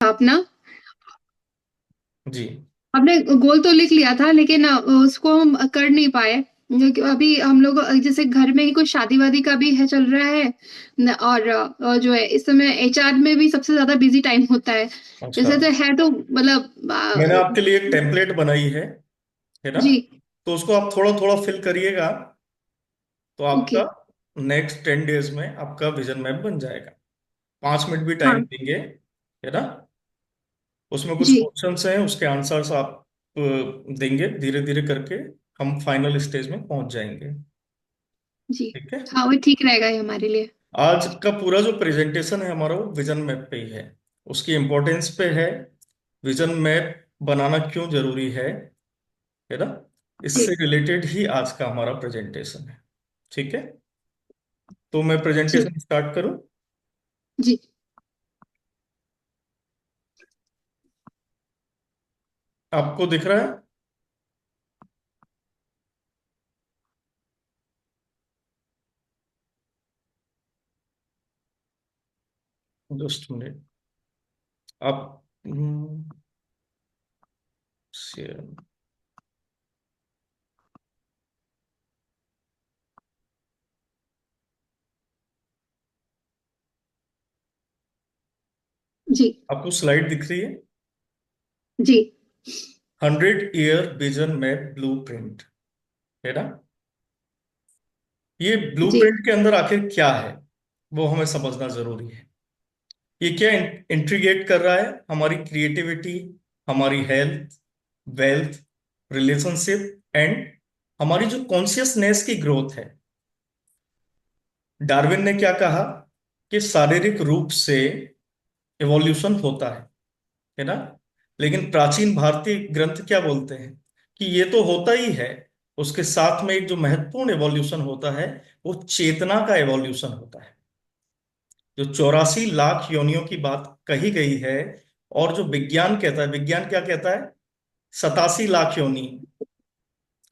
अपना। जी। हमने गोल तो लिख लिया था, लेकिन उसको हम कर नहीं पाए, क्योंकि अभी हम लोग जैसे घर में ही कुछ शादी वादी का भी है, चल रहा है और जो है इस समय एचआर में भी सबसे ज्यादा बिजी टाइम होता है। अच्छा, जैसे तो है तो मतलब मैंने आपके लिए एक टेम्पलेट बनाई है ना? जी। तो उसको आप थोड़ा थोड़ा फिल करिएगा, तो ओके। आपका नेक्स्ट 10 डेज में आपका विजन मैप बन जाएगा। 5 मिनट भी टाइम हाँ देंगे, है ना? उसमें कुछ जी। क्वेश्चंस हैं, उसके आंसर्स आप देंगे, धीरे धीरे करके हम फाइनल स्टेज में पहुंच जाएंगे। जी। ठीक है। हाँ, वो ठीक रहेगा ये हमारे लिए। आज का पूरा जो प्रेजेंटेशन है हमारा, वो विजन मैप पे ही है, उसकी इम्पोर्टेंस पे है, विजन मैप बनाना क्यों जरूरी है ना? जी। इससे रिलेटेड ही आज का हमारा प्रेजेंटेशन है। ठीक है, तो मैं जी। प्रेजेंटेशन स्टार्ट करूं? जी। आपको दिख रहा है? Just minute. आप शेयर। जी। आपको स्लाइड दिख रही है? जी। 100 year vision map blue print, है ना? ये जी। ब्लूप्रिंट के अंदर आखिर क्या है, वो हमें समझना जरूरी है। ये क्या इंट्रीगेट कर रहा है? हमारी क्रिएटिविटी, हमारी हेल्थ, वेल्थ, रिलेशनशिप एंड हमारी जो कॉन्शियसनेस की ग्रोथ है। डार्विन ने क्या कहा कि शारीरिक रूप से इवोल्यूशन होता है ना? लेकिन प्राचीन भारतीय ग्रंथ क्या बोलते हैं कि ये तो होता ही है, उसके साथ में एक जो महत्वपूर्ण इवोल्यूशन होता है, वो चेतना का इवोल्यूशन होता है। जो 84 लाख योनियों की बात कही गई है, और जो विज्ञान कहता है, विज्ञान क्या कहता है? 87 लाख योनि।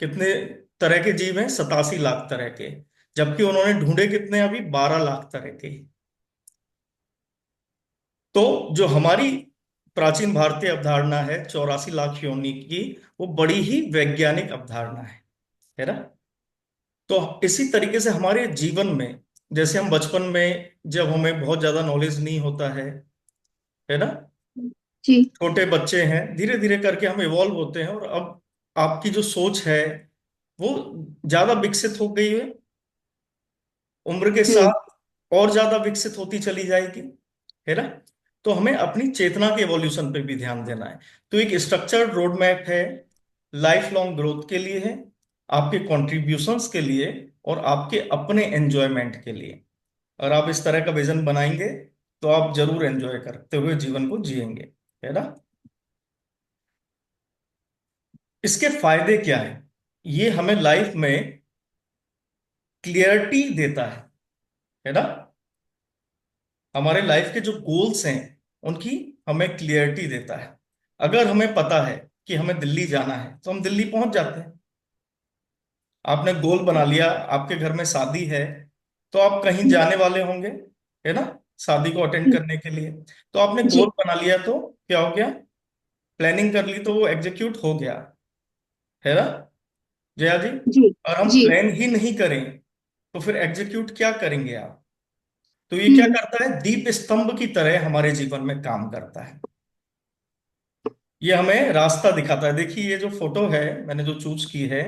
कितने तरह के जीव हैं? 87 लाख तरह के। जबकि उन्होंने ढूंढे कितने? अभी 12 लाख तरह के। तो जो हमारी प्राचीन भारतीय अवधारणा है 84 लाख योनि की, वो बड़ी ही वैज्ञानिक अवधारणा है ना? तो इसी तरीके से हमारे जीवन में, जैसे हम बचपन में जब हमें बहुत ज्यादा नॉलेज नहीं होता है ना? जी। छोटे बच्चे हैं, धीरे धीरे करके हम इवॉल्व होते हैं, और अब आपकी जो सोच है वो ज्यादा विकसित हो गई है, उम्र के हम्म। साथ और ज्यादा विकसित होती चली जाएगी, है ना? तो हमें अपनी चेतना के एवोल्यूशन पे भी ध्यान देना है। तो एक स्ट्रक्चर्ड रोड मैप है, लाइफ लॉन्ग ग्रोथ के लिए है, आपके कॉन्ट्रीब्यूशंस के लिए, और आपके अपने एंजॉयमेंट के लिए। और आप इस तरह का विजन बनाएंगे, तो आप जरूर एंजॉय करते हुए जीवन को जिएंगे, है ना? इसके फायदे क्या है? ये हमें लाइफ में क्लियरिटी देता है ना? हमारे लाइफ के जो गोल्स हैं, उनकी हमें क्लियरिटी देता है। अगर हमें पता है कि हमें दिल्ली जाना है, तो हम दिल्ली पहुंच जाते हैं। आपने गोल बना लिया, आपके घर में शादी है, तो आप कहीं जाने वाले होंगे, है ना? शादी को अटेंड करने के लिए। तो आपने गोल जी। बना लिया, तो क्या हो गया? प्लानिंग कर ली, तो वो एग्जीक्यूट हो गया, है ना जया जी? जी। और हम जी। प्लान ही नहीं करें, तो फिर एग्जीक्यूट क्या करेंगे आप? तो ये क्या हम्म। करता है? दीप स्तंभ की तरह हमारे जीवन में काम करता है। ये हमें रास्ता दिखाता है। देखिए, ये जो फोटो है मैंने जो चूज की है,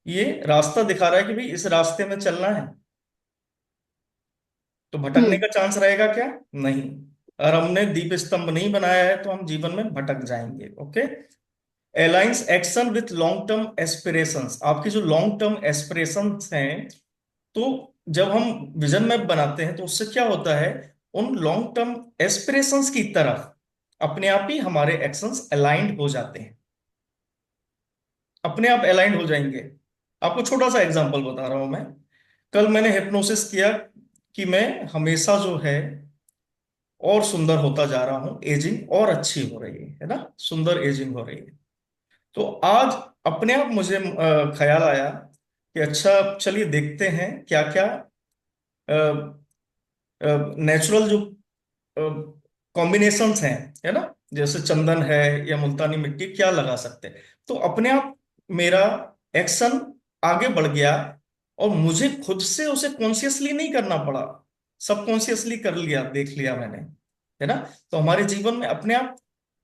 ये रास्ता दिखा रहा है कि भाई इस रास्ते में चलना है। तो भटकने हम्म। का चांस रहेगा क्या? नहीं। और हमने दीप स्तंभ नहीं बनाया है, तो हम जीवन में भटक जाएंगे। Okay. Alliance action with long term aspirations. आपकी जो लॉन्ग टर्म एस्पिरेशंस हैं, तो जब हम विजन मैप बनाते हैं, तो उससे क्या होता है? उन लॉन्ग टर्म एस्पिरेशंस की तरफ अपने आप ही हमारे एक्शंस अलाइंड हो जाते हैं, अपने आप अलाइंड हो जाएंगे। आपको छोटा सा एग्जांपल बता रहा हूं मैं। कल मैंने हिप्नोसिस किया कि मैं हमेशा जो है और सुंदर होता जा रहा हूं, एजिंग और अच्छी हो रही है ना? सुंदर एजिंग हो रही है। तो आज अपने आप मुझे ख्याल आया कि अच्छा, चलिए देखते हैं क्या क्या नेचुरल जो कॉम्बिनेशंस हैं, है ना, जैसे चंदन है या मुल्तानी मिट्टी, क्या लगा सकते हैं। तो अपने आप मेरा एक्शन आगे बढ़ गया, और मुझे खुद से उसे कॉन्शियसली नहीं करना पड़ा, सबकॉन्शियसली कर लिया, देख लिया मैंने, है ना। तो हमारे जीवन में अपने आप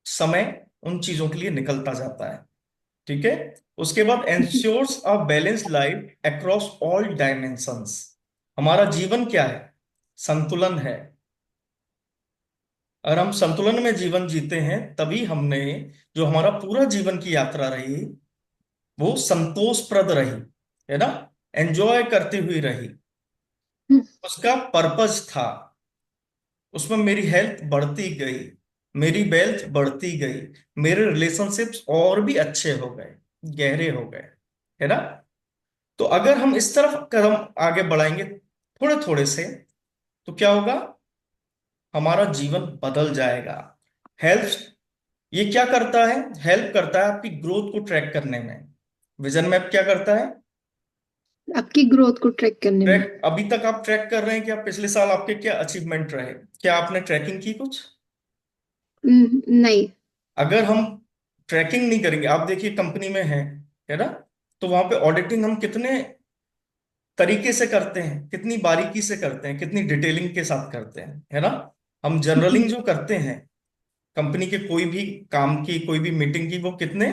समय उन चीजों के लिए निकलता जाता है। ठीक है। उसके बाद जी। Ensures a balance life across all dimensions. हमारा जीवन क्या है? संतुलन है। अगर हम संतुलन में जीवन जीते हैं, तभी हमने, जो हमारा पूरा जीवन की यात्रा रही, वो संतोषप्रद रही, है ना, एंजॉय करती हुई रही। हम्म। उसका पर्पस था, उसमें मेरी हेल्थ बढ़ती गई, मेरी वेल्थ बढ़ती गई, मेरे रिलेशनशिप्स और भी अच्छे हो गए, गहरे हो गए, है ना। तो अगर हम इस तरफ कदम आगे बढ़ाएंगे थोड़े थोड़े से, तो क्या होगा? हमारा जीवन बदल जाएगा। हेल्थ, ये क्या करता है? हेल्प करता है आपकी ग्रोथ को ट्रैक करने में। विजन मैप क्या करता है? आपकी ग्रोथ को ट्रैक करने में। ट्रैक, अभी तक आप ट्रैक कर रहे हैं कि आप पिछले साल आपके क्या अचीवमेंट रहे? क्या आपने ट्रैकिंग की कुछ? नहीं। अगर हम ट्रैकिंग नहीं करेंगे, आप देखिए कंपनी में है ना, तो वहां पे ऑडिटिंग हम कितने तरीके से करते हैं, कितनी बारीकी से करते हैं, कितनी डिटेलिंग के साथ करते हैं, है ना। हम जी। जर्नलिंग जो करते हैं कंपनी के कोई भी काम की, कोई भी मीटिंग की, वो कितने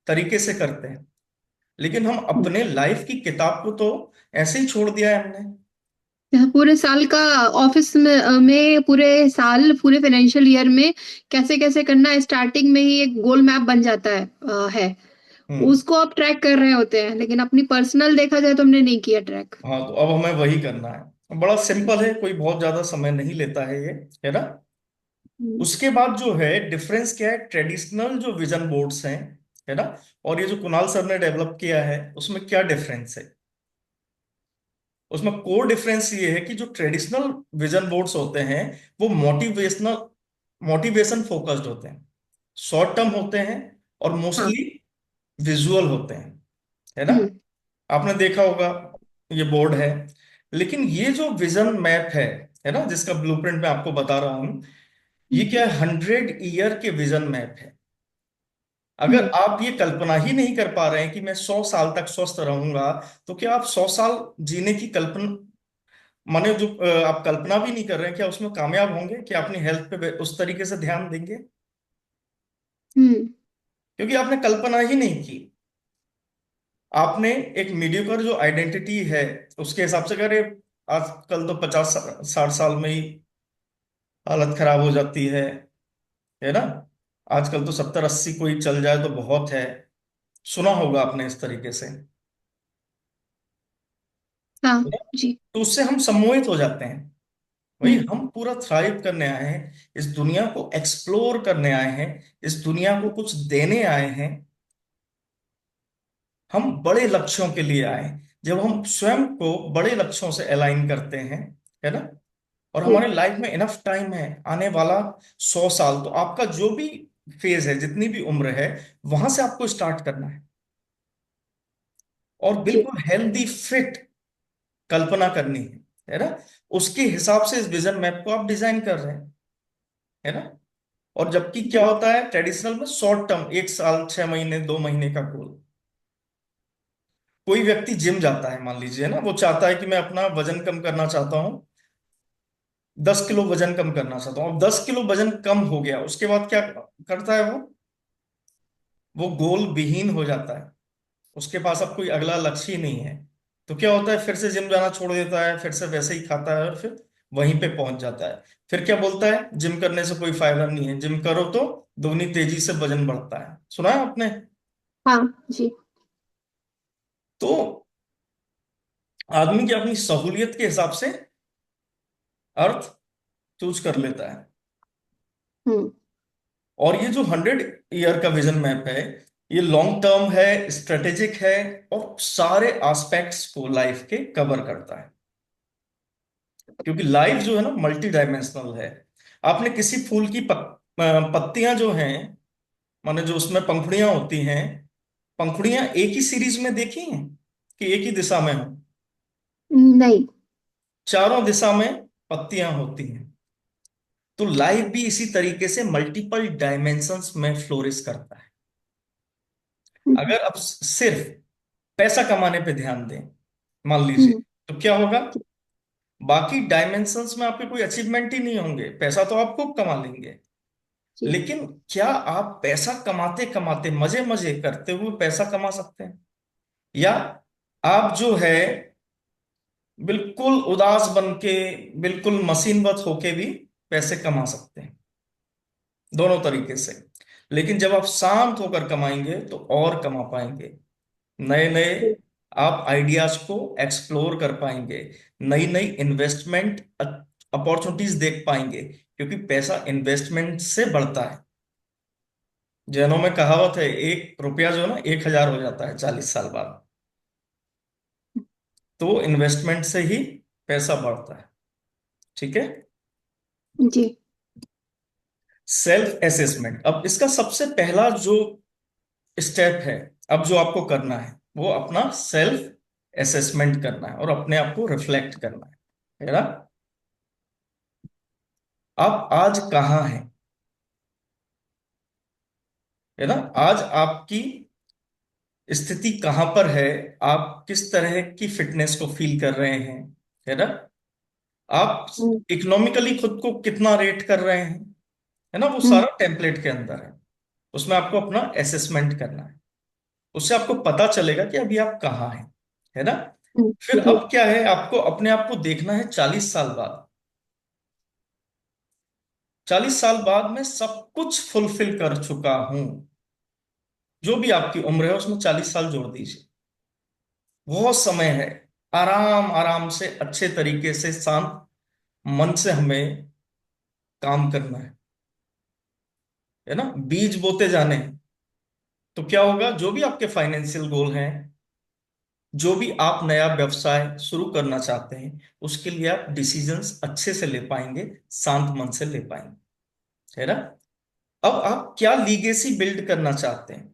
तरीके से करते हैं। लेकिन हम अपने लाइफ की किताब को तो ऐसे ही छोड़ दिया है हमने। पूरे साल का ऑफिस में पूरे साल पूरे फाइनेंशियल ईयर में कैसे कैसे करना है, स्टार्टिंग में ही एक गोल मैप बन जाता है। हम्म। उसको आप ट्रैक कर रहे होते हैं, लेकिन अपनी पर्सनल देखा जाए तो हमने नहीं किया ट्रैक। हाँ, तो अब हमें वही करना है। बड़ा सिंपल है, कोई बहुत ज्यादा समय नहीं लेता है ये, है ना। हम्म। उसके बाद जो है डिफरेंस क्या है, ट्रेडिशनल जो विजन बोर्ड्स हैं, है ना, और ये जो कुणाल सर ने डेवलप किया है, उसमें क्या डिफरेंस है? उसमें कोर डिफरेंस ये है कि जो ट्रेडिशनल विजन बोर्ड्स होते हैं, वो मोटिवेशन फोकस्ड होते हैं, शॉर्ट टर्म होते हैं, और हाँ। मोस्टली विजुअल होते हैं, है ना। हम्म। आपने देखा होगा, ये बोर्ड है। लेकिन ये जो विजन मैप है ना, जिसका ब्लूप्रिंट मैं आपको बता रहा हूं, ये हम्म। क्या है? 100 ईयर के विजन मैप है। अगर हम्म। आप ये कल्पना ही नहीं कर पा रहे हैं कि मैं 100 साल तक स्वस्थ रहूंगा, तो क्या आप 100 साल जीने की कल्पना, माने जो आप कल्पना भी नहीं कर रहे हैं, क्या उसमें कामयाब होंगे? क्या अपनी हेल्थ पे उस तरीके से ध्यान देंगे? हम्म। क्योंकि आपने कल्पना ही नहीं की। आपने एक मीडियोकर जो आइडेंटिटी है, उसके हिसाब से करे, आजकल तो 50 60 साल में ही हालत खराब हो जाती है ना। आजकल तो 70 80 कोई चल जाए तो बहुत है। सुना होगा आपने इस तरीके से, हाँ। है ना? जी। तो उससे हम सम्मोहित हो जाते हैं। वही, हम्म। हम पूरा थ्राइव करने आए हैं, इस दुनिया को एक्सप्लोर करने आए हैं, इस दुनिया को कुछ देने आए हैं। हम बड़े लक्ष्यों के लिए आए हैं। जब हम स्वयं को बड़े लक्ष्यों से अलाइन करते हैं, है ना, और जी। हमारे लाइफ में इनफ टाइम है, आने वाला 100 साल, तो आपका जो भी फेज है, जितनी भी उम्र है, वहां से आपको स्टार्ट करना है, और जी। बिल्कुल हेल्दी फिट कल्पना करनी है ना। उसके हिसाब से इस विजन मैप को आप डिजाइन कर रहे हैं, है ना। और जबकि क्या होता है ट्रेडिशनल में, शॉर्ट टर्म, 1 साल, 6 महीने, 2 महीने का गोल। कोई व्यक्ति जिम जाता है, मान लीजिए ना, वो चाहता है कि मैं अपना वजन कम करना चाहता हूँ, 10 किलो वजन कम करना चाहता हूँ। अब 10 किलो वजन कम हो गया, उसके बाद क्या करता है वो गोल विहीन हो जाता है। उसके पास अब कोई अगला लक्ष्य ही नहीं है। तो क्या होता है, फिर से जिम जाना छोड़ देता है, फिर से वैसे ही खाता है, और फिर वहीं पे पहुंच जाता है। फिर क्या बोलता है, जिम करने से कोई फायदा नहीं है, जिम करो तो दोगुनी तेजी से वजन बढ़ता है। सुना है आपने? हाँ। जी। तो आदमी की अपनी सहूलियत के हिसाब से अर्थ चूज कर लेता है। हम्म। और ये जो 100 ईयर का विजन मैप है, ये लॉन्ग टर्म है, स्ट्रेटेजिक है, और सारे एस्पेक्ट्स को लाइफ के कवर करता है। क्योंकि लाइफ जो है ना, मल्टी डायमेंशनल है। आपने किसी फूल की पत्तियां जो हैं, माने जो उसमें पंखुड़ियां होती हैं, पंखुड़ियां एक ही सीरीज में देखी हैं कि एक ही दिशा में हो? नहीं। चारों दिशा में पत्तियां होती हैं। तो लाइफ भी इसी तरीके से मल्टीपल डायमेंशंस में फ्लोरिश करता है। हम्म। अगर आप सिर्फ पैसा कमाने पे ध्यान दें, मान लीजिए, हम्म। तो क्या होगा? बाकी डायमेंशंस में आपके कोई अचीवमेंट ही नहीं होंगे। पैसा तो आप खूब कमा लेंगे, जी। लेकिन क्या आप पैसा कमाते कमाते मजे मजे करते हुए पैसा कमा सकते हैं? या आप जो है बिल्कुल उदास बन के, बिल्कुल मशीनवत होके भी पैसे कमा सकते हैं? दोनों तरीके से। लेकिन जब आप शांत होकर कमाएंगे तो और कमा पाएंगे, नए नए जी। आप आइडियाज को एक्सप्लोर कर पाएंगे, नई नई इन्वेस्टमेंट अपॉर्चुनिटीज देख पाएंगे, क्योंकि पैसा इन्वेस्टमेंट से बढ़ता है। जैनों में कहावत है, 1 रुपया जो है ना 1,000 हो जाता है 40 साल बाद। तो इन्वेस्टमेंट से ही पैसा बढ़ता है। ठीक है। जी। सेल्फ एसेसमेंट, अब इसका सबसे पहला जो स्टेप है, अब जो आपको करना है वो अपना सेल्फ एसेसमेंट करना है और अपने आप को रिफ्लेक्ट करना है ना? आप आज कहाँ हैं, है ना? आज आपकी स्थिति कहां पर है? आप किस तरह की फिटनेस को फील कर रहे हैं, है ना? आप हम्म। इकोनॉमिकली खुद को कितना रेट कर रहे हैं, है ना? वो हम्म। सारा टेम्पलेट के अंदर है। उसमें आपको अपना असेसमेंट करना है। उससे आपको पता चलेगा कि अभी आप कहाँ हैं, है ना? फिर जी। अब क्या है, आपको अपने आप को देखना है 40 साल बाद। 40 साल बाद मैं सब कुछ फुलफिल कर चुका हूं। जो भी आपकी उम्र है उसमें 40 साल जोड़ दीजिए। बहुत समय है। आराम आराम से अच्छे तरीके से शांत मन से हमें काम करना है ना? बीज बोते जाने हैं। तो क्या होगा, जो भी आपके फाइनेंशियल गोल हैं, जो भी आप नया व्यवसाय शुरू करना चाहते हैं, उसके लिए आप डिसीजंस अच्छे से ले पाएंगे, शांत मन से ले पाएंगे, है ना? अब आप क्या लीगेसी बिल्ड करना चाहते हैं,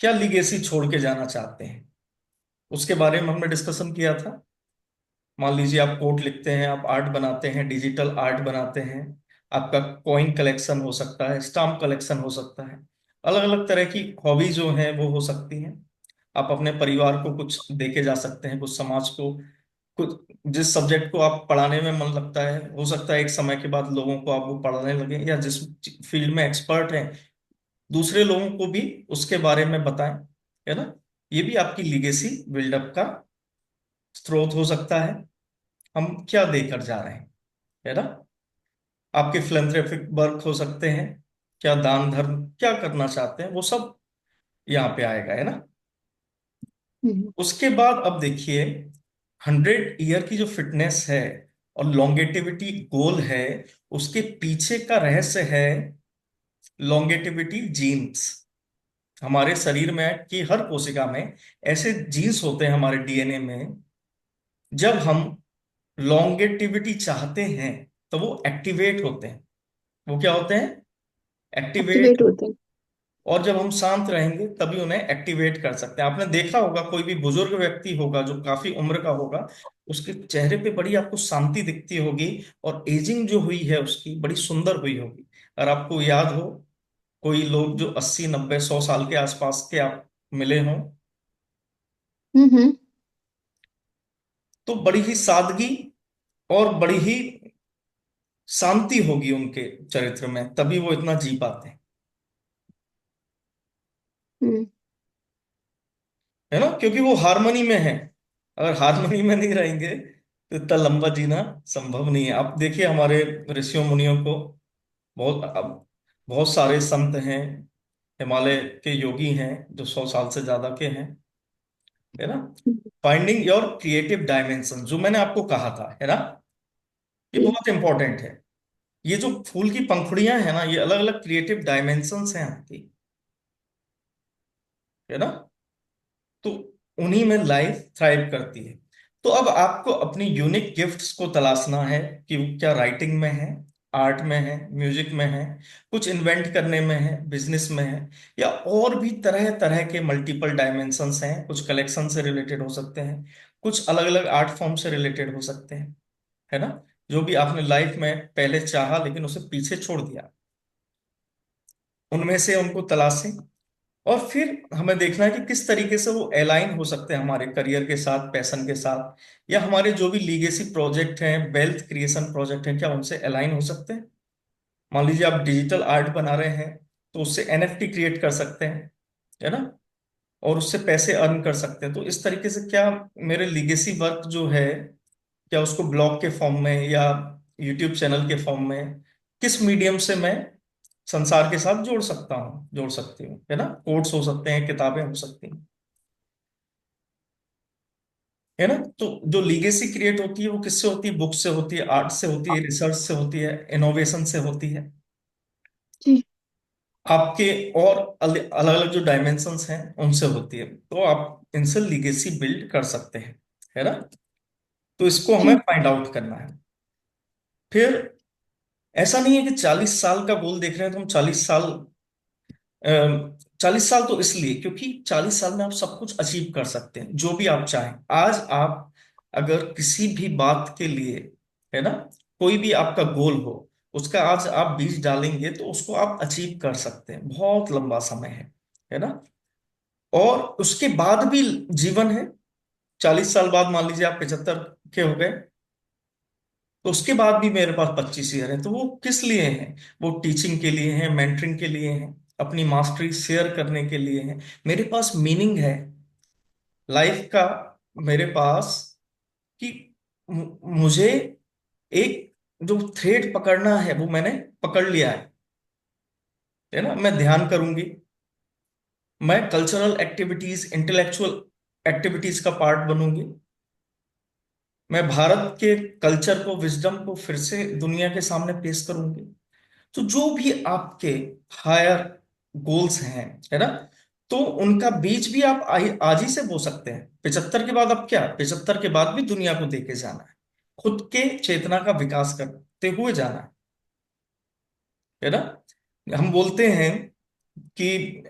क्या लीगेसी छोड़ के जाना चाहते हैं, उसके बारे में हमने डिस्कशन किया था। मान लीजिए आप कोट लिखते हैं, आप आर्ट बनाते हैं, डिजिटल आर्ट बनाते हैं, आपका कॉइन कलेक्शन हो सकता है, स्टाम्प कलेक्शन हो सकता है, अलग अलग तरह की हॉबी जो है वो हो सकती हैं। आप अपने परिवार को कुछ देके जा सकते हैं, कुछ समाज को, कुछ जिस सब्जेक्ट को आप पढ़ाने में मन लगता है, हो सकता है एक समय के बाद लोगों को आप वो पढ़ाने लगे, या जिस फील्ड में एक्सपर्ट हैं दूसरे लोगों को भी उसके बारे में बताएं, है ना? ये भी आपकी लीगेसी बिल्डअप का स्रोत हो सकता है। हम क्या देकर जा रहे हैं, है ना? आपके फिलेंथ्रोपिक वर्क हो सकते हैं, क्या दान धर्म क्या करना चाहते हैं, वो सब यहाँ पे आएगा, है ना? हम्म। उसके बाद अब देखिए, 100 ईयर की जो फिटनेस है और लॉन्गेटिविटी गोल है, उसके पीछे का रहस्य है लॉन्गेटिविटी जीन्स। हमारे शरीर में कि हर कोशिका में ऐसे जीन्स होते हैं हमारे डीएनए में, जब हम लॉन्गेटिविटी चाहते हैं तो वो एक्टिवेट होते हैं। वो क्या होते हैं? एक्टिवेट। एक्टिवेट होते हैं। और जब हम शांत रहेंगे तभी उन्हें एक्टिवेट कर सकते हैं। आपने देखा होगा, कोई भी बुजुर्ग व्यक्ति होगा जो काफी उम्र का होगा, उसके चेहरे पे बड़ी आपको शांति दिखती होगी, और एजिंग जो हुई है उसकी बड़ी सुंदर हुई होगी। और आपको याद हो, कोई लोग जो 80 90 100 साल के आसपास के आप मिले हों, हम्म। तो बड़ी ही सादगी और बड़ी ही शांति होगी उनके चरित्र में, तभी वो इतना जी पाते हैं, हम्म। है ना? क्योंकि वो हारमोनी में है। अगर हारमोनी में नहीं रहेंगे तो इतना लंबा जीना संभव नहीं है। आप देखिए हमारे ऋषियों मुनियों को, बहुत सारे संत हैं, हिमालय के योगी हैं जो 100 साल से ज्यादा के हैं, है ना? फाइंडिंग योर क्रिएटिव डायमेंशन, जो मैंने आपको कहा था, है ना, ये जी। बहुत इंपॉर्टेंट है। ये जो फूल की पंखुड़ियां हैं ना, ये अलग अलग क्रिएटिव डायमेंशंस हैं आपकी, है ना? तो उन्हीं में लाइफ थ्राइव करती है। तो अब आपको अपनी यूनिक गिफ्ट्स को तलाशना है कि वो क्या राइटिंग में है, आर्ट में है, म्यूजिक में है, कुछ इन्वेंट करने में है, बिजनेस में है, या और भी तरह तरह के मल्टीपल डायमेंशंस हैं। कुछ कलेक्शन से रिलेटेड हो सकते हैं, कुछ अलग अलग आर्ट फॉर्म से रिलेटेड हो सकते हैं, है ना? जो भी आपने लाइफ में पहले चाहा लेकिन उसे पीछे छोड़ दिया, उनमें से उनको तलाशें। और फिर हमें देखना है कि किस तरीके से वो अलाइन हो सकते हैं हमारे करियर के साथ, पैशन के साथ, या हमारे जो भी लीगेसी प्रोजेक्ट हैं, वेल्थ क्रिएशन प्रोजेक्ट हैं, क्या उनसे अलाइन हो सकते हैं। मान लीजिए आप डिजिटल आर्ट बना रहे हैं, तो उससे एनएफटी क्रिएट कर सकते हैं, है ना, और उससे पैसे अर्न कर सकते हैं। तो इस तरीके से क्या मेरे लीगेसी वर्क जो है, क्या उसको ब्लॉग के फॉर्म में या यूट्यूब चैनल के फॉर्म में, किस मीडियम से मैं संसार के साथ जोड़ सकता हूँ, जोड़ सकती हूँ, है ना। कोट्स हो सकते हैं, किताबें हो सकती हैं, है ना। तो जो लीगेसी क्रिएट होती है वो किससे होती है? बुक से होती है, आर्ट से होती है, रिसर्च से होती है, इनोवेशन से होती है, जी। आपके और अलग अलग जो डायमेंशंस हैं उनसे होती है। तो आप इनसे लीगेसी बिल्ड कर सकते हैं, है ना। तो इसको हमें जी। फाइंड आउट करना है। फिर ऐसा नहीं है कि 40 साल का गोल देख रहे हैं तो हम 40 साल, 40 साल तो इसलिए क्योंकि 40 साल में आप सब कुछ अचीव कर सकते हैं जो भी आप चाहें। आज आप अगर किसी भी बात के लिए, है ना, कोई भी आपका गोल हो, उसका आज आप बीज डालेंगे तो उसको आप अचीव कर सकते हैं। बहुत लंबा समय है ना। और उसके बाद भी जीवन है। 40 साल बाद मान लीजिए आप 75 के हो गए, तो उसके बाद भी मेरे पास 25 ईयर है। तो वो किस लिए हैं? वो टीचिंग के लिए हैं, मेंटरिंग के लिए हैं, अपनी मास्टरी शेयर करने के लिए हैं। मेरे पास मीनिंग है लाइफ का, मेरे पास, कि मुझे एक जो थ्रेड पकड़ना है वो मैंने पकड़ लिया है ना। मैं ध्यान करूंगी, मैं कल्चरल एक्टिविटीज, इंटेलेक्चुअल एक्टिविटीज का पार्ट बनूंगी, मैं भारत के कल्चर को, विजडम को फिर से दुनिया के सामने पेश करूंगी। तो जो भी आपके हायर गोल्स हैं, है ना, तो उनका बीज भी आप आज ही से बो सकते हैं। 75 के बाद अब क्या, 75 के बाद भी दुनिया को देके जाना है, खुद के चेतना का विकास करते हुए जाना है ना। हम बोलते हैं कि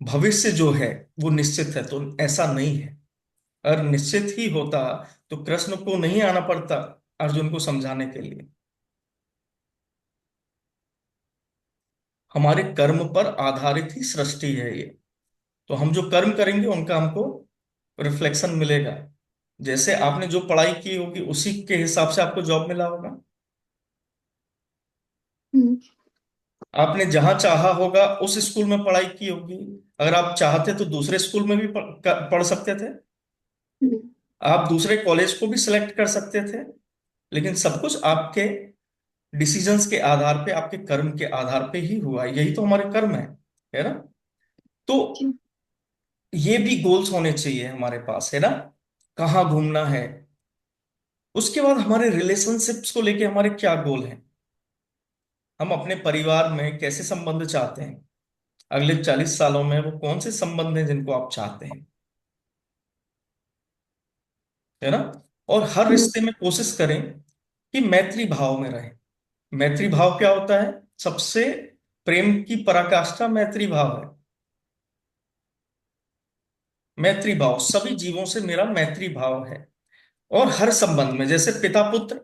भविष्य जो है वो निश्चित है, तो ऐसा नहीं है। अगर निश्चित ही होता तो कृष्ण को नहीं आना पड़ता अर्जुन को समझाने के लिए। हमारे कर्म पर आधारित ही सृष्टि है ये। तो हम जो कर्म करेंगे उनका हमको रिफ्लेक्शन मिलेगा। जैसे आपने जो पढ़ाई की होगी उसी के हिसाब से आपको जॉब मिला होगा। हम्म। आपने जहां चाहा होगा उस स्कूल में पढ़ाई की होगी। अगर आप चाहते तो दूसरे स्कूल में भी पढ़ सकते थे, हम्म। आप दूसरे कॉलेज को भी सिलेक्ट कर सकते थे। लेकिन सब कुछ आपके डिसीजंस के आधार पे, आपके कर्म के आधार पे ही हुआ। यही तो हमारे कर्म है ना। तो जी। ये भी गोल्स होने चाहिए हमारे पास, है ना, कहाँ घूमना है। उसके बाद हमारे रिलेशनशिप्स को लेके हमारे क्या गोल हैं, हम अपने परिवार में कैसे संबंध चाहते हैं, अगले 40 सालों में वो कौन से संबंध हैं जिनको आप चाहते हैं, है ना। और हर हम्म। रिश्ते में कोशिश करें कि मैत्री भाव में रहें। मैत्री भाव क्या होता है? सबसे प्रेम की पराकाष्ठा मैत्री भाव है। मैत्री भाव, सभी जीवों से मेरा मैत्री भाव है। और हर संबंध में, जैसे पिता पुत्र,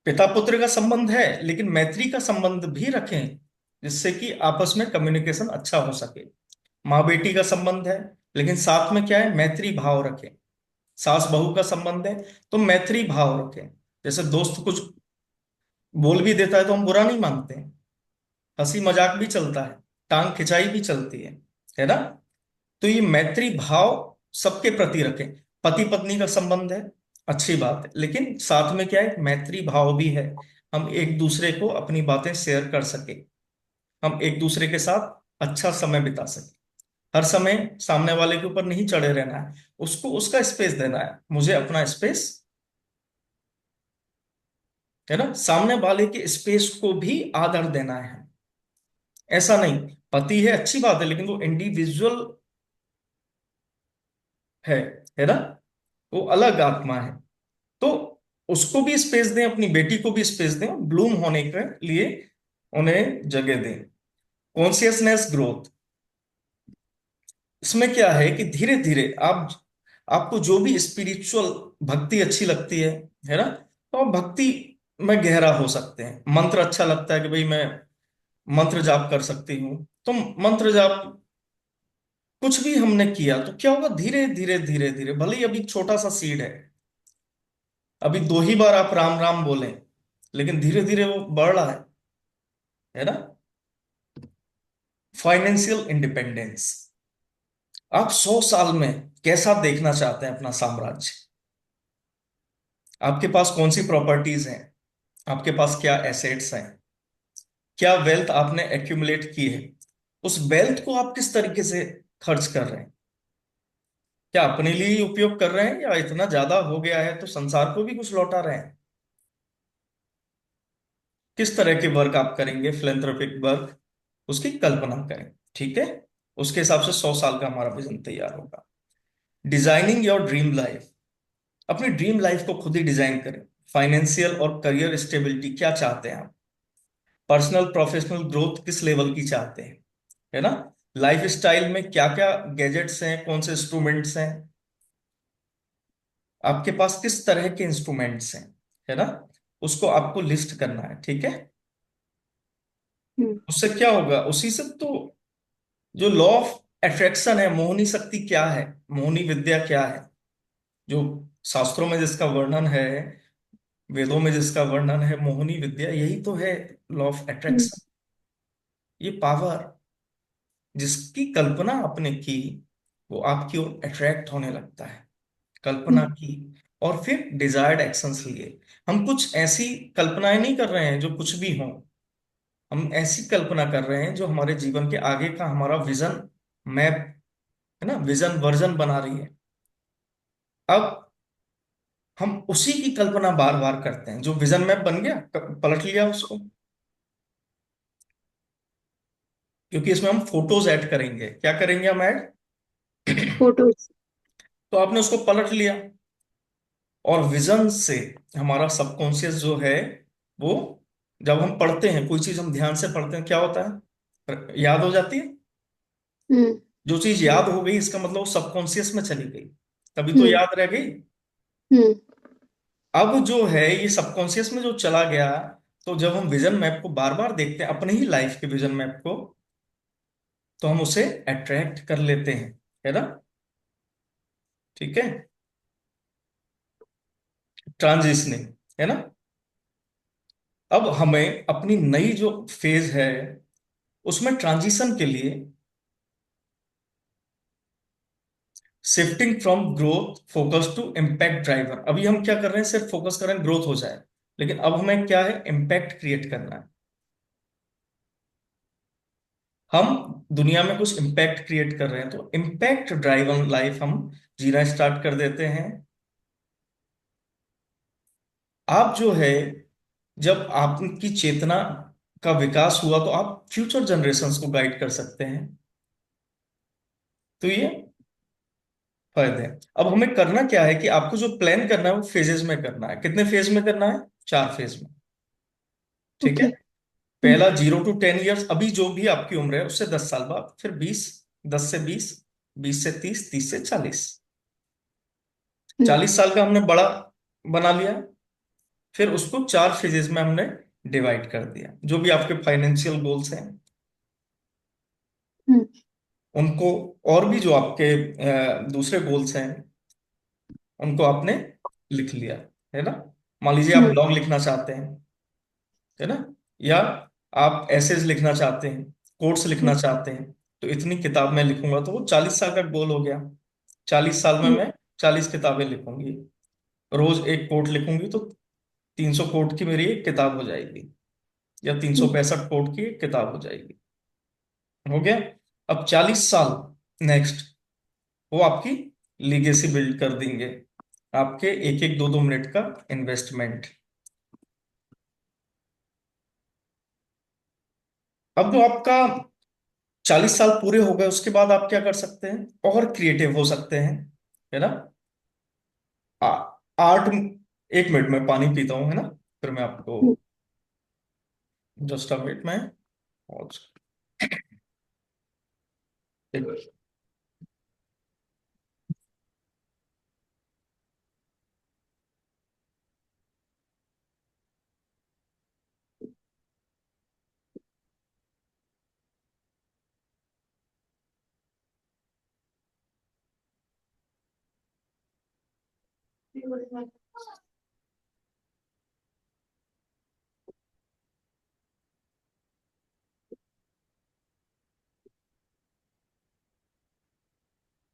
पिता पुत्र का संबंध है लेकिन मैत्री का संबंध भी रखें, जिससे कि आपस में कम्युनिकेशन अच्छा हो सके। माँ बेटी का संबंध है लेकिन साथ में क्या है, मैत्री भाव रखें। सास बहू का संबंध है तो मैत्री भाव रखें। जैसे दोस्त कुछ बोल भी देता है तो हम बुरा नहीं मानते हैं, हंसी मजाक भी चलता है, टांग खिंचाई भी चलती है ना। तो ये मैत्री भाव सबके प्रति रखें। पति पत्नी का संबंध है, अच्छी बात है, लेकिन साथ में क्या है, मैत्री भाव भी है। हम एक दूसरे को अपनी बातें शेयर कर सके, हम एक दूसरे के साथ अच्छा समय बिता सके। हर समय सामने वाले के ऊपर नहीं चढ़े रहना है, उसको उसका स्पेस देना है, मुझे अपना स्पेस, है ना। सामने वाले के स्पेस को भी आदर देना है। ऐसा नहीं, पति है अच्छी बात है लेकिन वो इंडिविजुअल है है ना, वो अलग आत्मा है। तो उसको भी स्पेस दें, अपनी बेटी को भी स्पेस दें, ब्लूम होने के लिए उन्हें जगह दें। कॉन्शियसनेस ग्रोथ, इसमें क्या है कि धीरे धीरे आप, आपको जो भी स्पिरिचुअल भक्ति अच्छी लगती है ना, तो आप भक्ति में गहरा हो सकते हैं। मंत्र अच्छा लगता है कि भाई मैं मंत्र जाप कर सकती हूँ, तो मंत्र जाप कुछ भी हमने किया तो क्या होगा, धीरे धीरे धीरे धीरे, भले ही अभी छोटा सा सीड है, अभी 2 ही बार आप राम राम बोलें, लेकिन धीरे धीरे वो बढ़ रहा है ना। फाइनेंशियल इंडिपेंडेंस, आप 100 साल में कैसा देखना चाहते हैं अपना साम्राज्य? आपके पास कौन सी प्रॉपर्टीज हैं, आपके पास क्या एसेट्स हैं, क्या वेल्थ आपने एक्यूमुलेट की है, उस वेल्थ को आप किस तरीके से खर्च कर रहे हैं? क्या अपने लिए ही उपयोग कर रहे हैं, या इतना ज्यादा हो गया है तो संसार को भी कुछ लौटा रहे हैं? किस तरह के वर्क आप करेंगे, फिलेंथ्रोपिक वर्क, उसकी कल्पना करें। ठीक है, उसके हिसाब से 100 साल का हमारा विजन तैयार होगा। डिजाइनिंग योर ड्रीम लाइफ, अपनी ड्रीम लाइफ को खुद ही डिजाइन करें। फाइनेंशियल और करियर स्टेबिलिटी क्या चाहते हैं आप? पर्सनल प्रोफेशनल ग्रोथ किस लेवल की चाहते हैं, है ना? लाइफ स्टाइल में क्या क्या गैजेट्स हैं, कौन से इंस्ट्रूमेंट्स हैं, आपके पास किस तरह के इंस्ट्रूमेंट्स हैं, है ना? उसको आपको लिस्ट करना है। ठीक है, हम्म। उससे क्या होगा, उसी से तो जो लॉ ऑफ अट्रैक्शन है, मोहनी शक्ति क्या है, मोहनी विद्या क्या है, जो शास्त्रों में जिसका वर्णन है, वेदों में जिसका वर्णन है, मोहनी विद्या, यही तो है लॉ ऑफ हम्म। अट्रैक्शन। ये पावर जिसकी कल्पना आपने की, वो आपकी ओर अट्रैक्ट होने लगता है। कल्पना हम्म। की और फिर डिजायर्ड एक्शंस लिए। हम कुछ ऐसी कल्पनाएं नहीं कर रहे हैं जो कुछ भी हो, हम ऐसी कल्पना कर रहे हैं जो हमारे जीवन के आगे का हमारा विजन मैप, है ना, विजन वर्जन बना रही है। अब हम उसी की कल्पना बार बार करते हैं, जो विजन मैप बन गया पलट लिया उसको, क्योंकि इसमें हम फोटोज ऐड करेंगे। क्या करेंगे हम ऐड? फोटोज। तो आपने उसको पलट लिया, और विजन से हमारा सबकॉन्शियस जो है, वो जब हम पढ़ते हैं कोई चीज, हम ध्यान से पढ़ते हैं, क्या होता है, याद हो जाती है। हम्म। जो चीज याद हो गई, इसका मतलब वो सबकॉन्शियस में चली गई, तभी तो हम्म। याद रह गई। हम्म। अब जो है ये सबकॉन्शियस में जो चला गया, तो जब हम विजन मैप को बार बार देखते हैं, अपने ही लाइफ के विजन मैप को, तो हम उसे अट्रैक्ट कर लेते हैं, है ना। ठीक है, ट्रांजिशनिंग, है ना। अब हमें अपनी नई जो फेज है, उसमें ट्रांजिशन के लिए shifting from growth focus to impact driver, अभी हम क्या कर रहे हैं, सिर्फ फोकस कर रहे हैं ग्रोथ हो जाए, लेकिन अब हमें क्या है, इम्पैक्ट क्रिएट करना है। हम दुनिया में कुछ इम्पैक्ट क्रिएट कर रहे हैं, तो इम्पैक्ट ड्राइवन लाइफ हम जीना स्टार्ट कर देते हैं। आप जो है, जब आपकी चेतना का विकास हुआ, तो आप फ्यूचर जनरेशन्स को गाइड कर सकते हैं। तो ये फायदे हैं। अब हमें करना क्या है कि आपको जो प्लान करना है वो फेजेस में करना है। कितने फेज में करना है? 4 फेज में। ठीक है, ओके। हम्म। पहला 0 to 10 ईयर्स, अभी जो भी आपकी उम्र है उससे 10 साल बाद, फिर 20, 10 से 20, 20 से 30, 30 से 40। हम्म। 40 साल का हमने बड़ा बना लिया, फिर उसको 4 फेजेस में हमने डिवाइड कर दिया। जो भी आपके फाइनेंशियल गोल्स हैं हम्म। उनको, और भी जो आपके दूसरे गोल्स हैं उनको आपने लिख लिया, है ना। मान लीजिए आप हम्म। ब्लॉग लिखना चाहते हैं, है ना, या आप एसेज लिखना चाहते हैं, कोट्स लिखना हम्म। चाहते हैं, तो इतनी किताब मैं लिखूंगा, तो वो 40 साल का गोल हो गया। 40 साल में हम्म। मैं 40 किताबें लिखूंगी, रोज एक कोट लिखूंगी, तो 300 कोट की मेरी एक किताब हो जाएगी, या 365 कोट की एक किताब हो जाएगी। हो गया। अब 40 साल नेक्स्ट, वो आपकी लीगेसी बिल्ड कर देंगे, आपके एक एक 2 2 मिनट का इन्वेस्टमेंट। अब जो आपका 40 साल पूरे हो गए, उसके बाद आप क्या कर सकते हैं, और क्रिएटिव हो सकते हैं, है ना। आ, आर्ट, 1 मिनट में पानी पीता हूँ, है ना, फिर मैं आपको, हम्म। जस्ट अ मिनट में। और एक-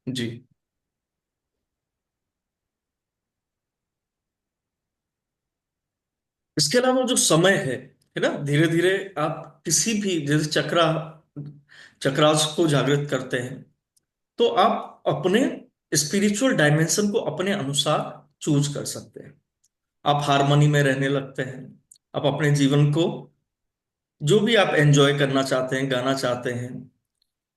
जी। इसके अलावा जो समय है ना, धीरे धीरे आप किसी भी, जैसे चक्रास को जागृत करते हैं, तो आप अपने स्पिरिचुअल डायमेंशन को अपने अनुसार चूज कर सकते हैं। आप हारमोनी में रहने लगते हैं। आप अपने जीवन को, जो भी आप एंजॉय करना चाहते हैं, गाना चाहते हैं,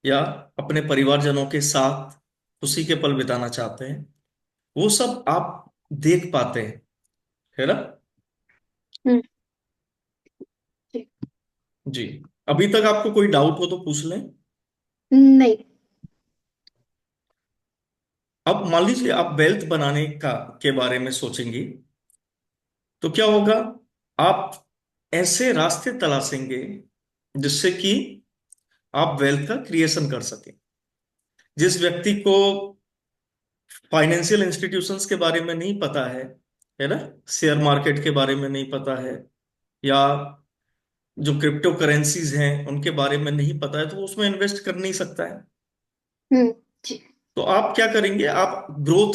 या अपने परिवारजनों के साथ खुशी के पल बिताना चाहते हैं, वो सब आप देख पाते हैं, है ना। हम्म। जी। जी। अभी तक आपको कोई डाउट हो तो पूछ लें। नहीं। अब मान लीजिए आप वेल्थ बनाने का के बारे में सोचेंगी, तो क्या होगा? आप ऐसे रास्ते तलाशेंगे जिससे कि आप वेल्थ का क्रिएशन कर सकें। जिस व्यक्ति को फाइनेंशियल इंस्टीट्यूशंस के बारे में नहीं पता है ना, शेयर मार्केट के बारे में नहीं पता है, या जो क्रिप्टो करेंसीज हैं उनके बारे में नहीं पता है, तो वो उसमें इन्वेस्ट कर नहीं सकता है। हम्म। जी। तो आप क्या करेंगे? आप ग्रोथ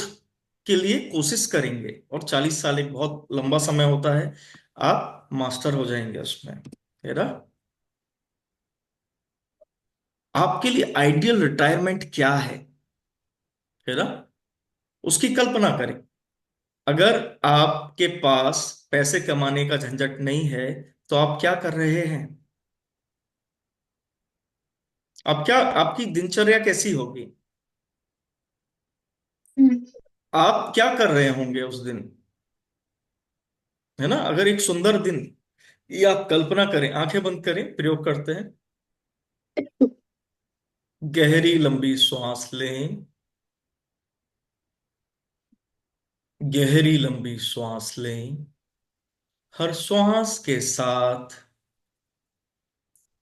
के लिए कोशिश करेंगे, और 40 साल एक बहुत लंबा समय होता है। आप मास्टर हो जाएंगे उसमें, है ना। आपके लिए आइडियल रिटायरमेंट क्या है ना, उसकी कल्पना करें। अगर आपके पास पैसे कमाने का झंझट नहीं है, तो आप क्या कर रहे हैं? आप क्या, आपकी दिनचर्या कैसी होगी? हम्म। आप क्या कर रहे होंगे उस दिन, है ना। अगर एक सुंदर दिन, ये आप कल्पना करें, आंखें बंद करें, प्रयोग करते हैं। गहरी लंबी सांस लें। गहरी लंबी सांस लें। हर श्वास के साथ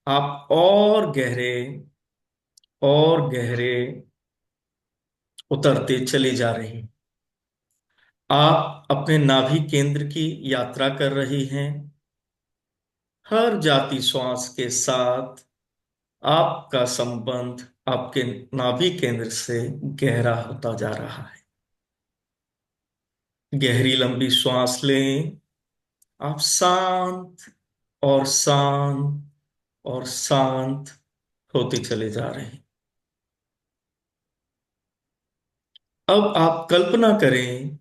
आप और गहरे उतरते चले जा रहे हैं। आप अपने नाभि केंद्र की यात्रा कर रही हैं। हर जाती श्वास के साथ आपका संबंध आपके नाभि केंद्र से गहरा होता जा रहा है। गहरी लंबी श्वास लें। आप शांत और शांत और शांत होते चले जा रहे हैं। अब आप कल्पना करें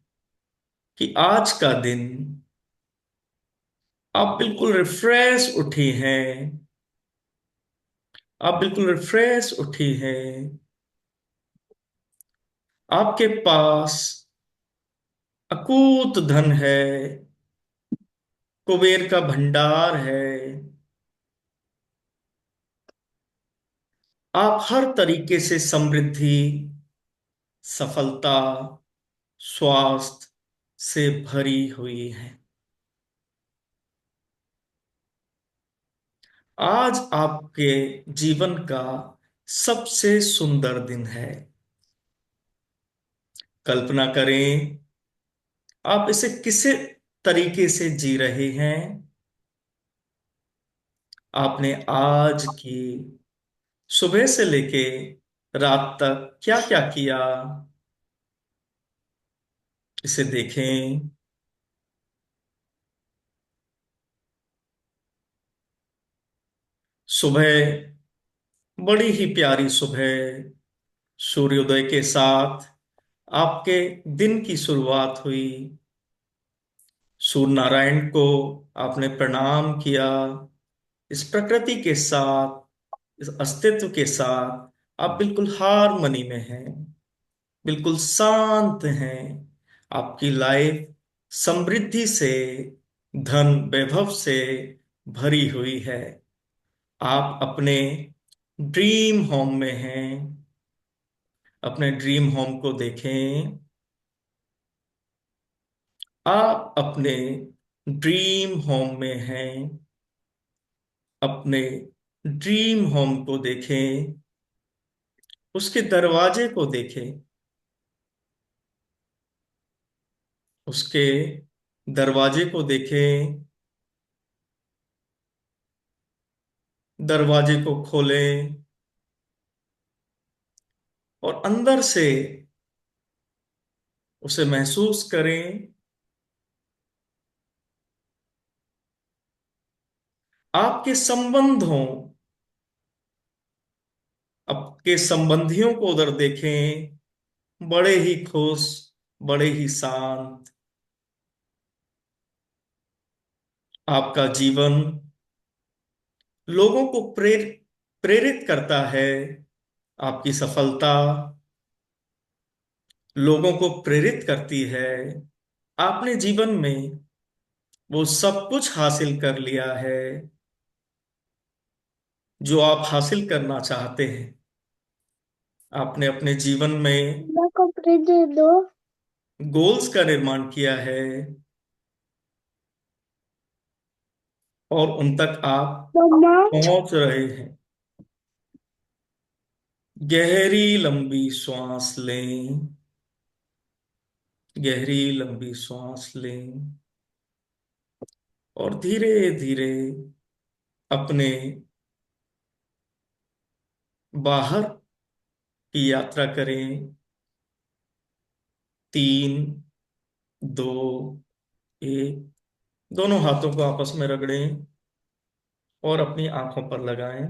कि आज का दिन आप बिल्कुल रिफ्रेश उठी हैं। आप बिल्कुल रिफ्रेश उठी हैं। आपके पास अकूत धन है। कुबेर का भंडार है। आप हर तरीके से समृद्धि, सफलता, स्वास्थ्य से भरी हुई हैं। आज आपके जीवन का सबसे सुंदर दिन है। कल्पना करें, आप इसे किसी तरीके से जी रहे हैं। आपने आज की सुबह से लेके रात तक क्या क्या किया, इसे देखें। सुबह, बड़ी ही प्यारी सुबह, सूर्योदय के साथ आपके दिन की शुरुआत हुई। सूर्य नारायण को आपने प्रणाम किया। इस प्रकृति के साथ, इस अस्तित्व के साथ आप बिल्कुल हारमनी में हैं, बिल्कुल शांत हैं। आपकी लाइफ समृद्धि से, धन वैभव से भरी हुई है। आप अपने ड्रीम होम में हैं। अपने ड्रीम होम को देखें। आप अपने ड्रीम होम में हैं। अपने ड्रीम होम को देखें। उसके दरवाजे को देखें। उसके दरवाजे को देखें, दरवाजे को खोलें और अंदर से उसे महसूस करें। आपके संबंधों, आपके संबंधियों को उधर देखें, बड़े ही खुश, बड़े ही शांत। आपका जीवन लोगों को प्रेरित करता है। आपकी सफलता लोगों को प्रेरित करती है। आपने जीवन में वो सब कुछ हासिल कर लिया है जो आप हासिल करना चाहते हैं। आपने अपने जीवन में कपड़े दे दो। गोल्स का निर्माण किया है और उन तक आप मम्मा। पहुंच रहे हैं। गहरी लंबी श्वास लें, गहरी लंबी श्वास लें और धीरे धीरे अपने बाहर की यात्रा करें। 3, 2, 1। दोनों हाथों को आपस में रगड़ें और अपनी आंखों पर लगाएं।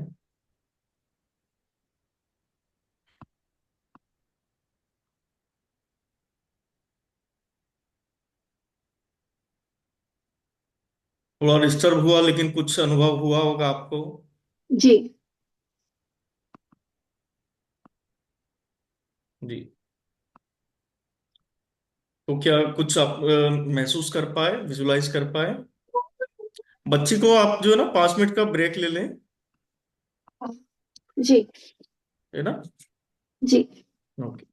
थोड़ा डिस्टर्ब हुआ, लेकिन कुछ अनुभव हुआ होगा आपको। जी। जी। तो क्या कुछ आप महसूस कर पाए, विजुलाइज कर पाए? बच्ची को आप जो है ना 5 मिनट का ब्रेक ले लें, जी। है ना? जी। ओके।